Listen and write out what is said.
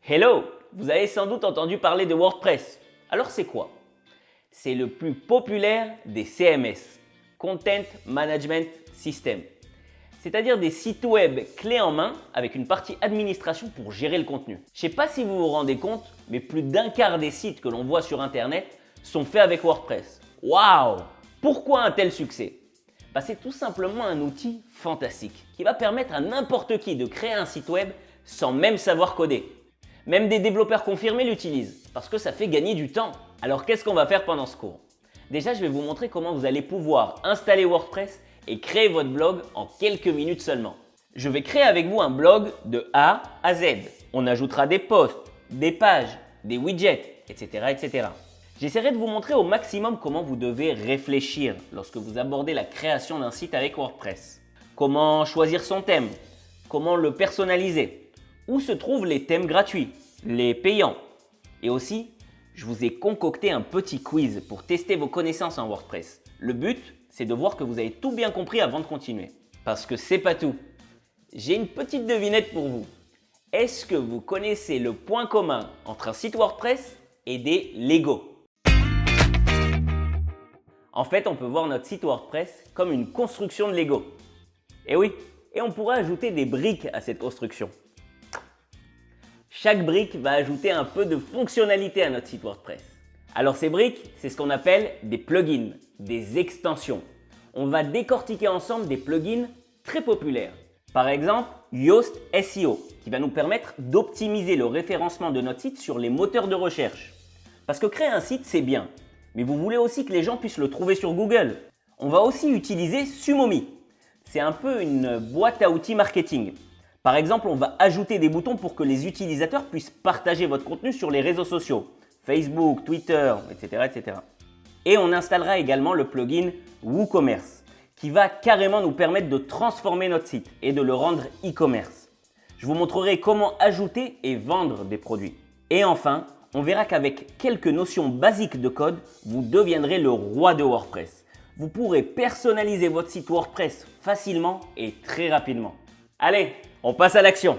Hello! Vous avez sans doute entendu parler de WordPress. Alors c'est quoi? C'est le plus populaire des CMS, Content Management System. C'est-à-dire des sites web clés en main avec une partie administration pour gérer le contenu. Je ne sais pas si vous vous rendez compte, mais plus d'un quart des sites que l'on voit sur Internet sont faits avec WordPress. Waouh! Pourquoi un tel succès? C'est tout simplement un outil fantastique qui va permettre à n'importe qui de créer un site web sans même savoir coder. Même des développeurs confirmés l'utilisent parce que ça fait gagner du temps. Alors qu'est-ce qu'on va faire pendant ce cours? Déjà, je vais vous montrer comment vous allez pouvoir installer WordPress et créer votre blog en quelques minutes seulement. Je vais créer avec vous un blog de A à Z. On ajoutera des posts, des pages, des widgets, etc. etc. J'essaierai de vous montrer au maximum comment vous devez réfléchir lorsque vous abordez la création d'un site avec WordPress. Comment choisir son thème, comment le personnaliser, où se trouvent les thèmes gratuits, les payants. Et aussi, je vous ai concocté un petit quiz pour tester vos connaissances en WordPress. Le but, c'est de voir que vous avez tout bien compris avant de continuer. Parce que c'est pas tout. J'ai une petite devinette pour vous. Est-ce que vous connaissez le point commun entre un site WordPress et des Lego? En fait, on peut voir notre site WordPress comme une construction de Lego. Et oui, et on pourrait ajouter des briques à cette construction. Chaque brique va ajouter un peu de fonctionnalité à notre site WordPress. Alors ces briques, c'est ce qu'on appelle des plugins, des extensions. On va décortiquer ensemble des plugins très populaires. Par exemple, Yoast SEO, qui va nous permettre d'optimiser le référencement de notre site sur les moteurs de recherche. Parce que créer un site, c'est bien, mais vous voulez aussi que les gens puissent le trouver sur Google. On va aussi utiliser Sumomi. C'est un peu une boîte à outils marketing. Par exemple, on va ajouter des boutons pour que les utilisateurs puissent partager votre contenu sur les réseaux sociaux, Facebook, Twitter, etc. etc. Et on installera également le plugin WooCommerce, qui va carrément nous permettre de transformer notre site et de le rendre e-commerce. Je vous montrerai comment ajouter et vendre des produits. Et enfin, on verra qu'avec quelques notions basiques de code, vous deviendrez le roi de WordPress. Vous pourrez personnaliser votre site WordPress facilement et très rapidement. Allez, on passe à l'action.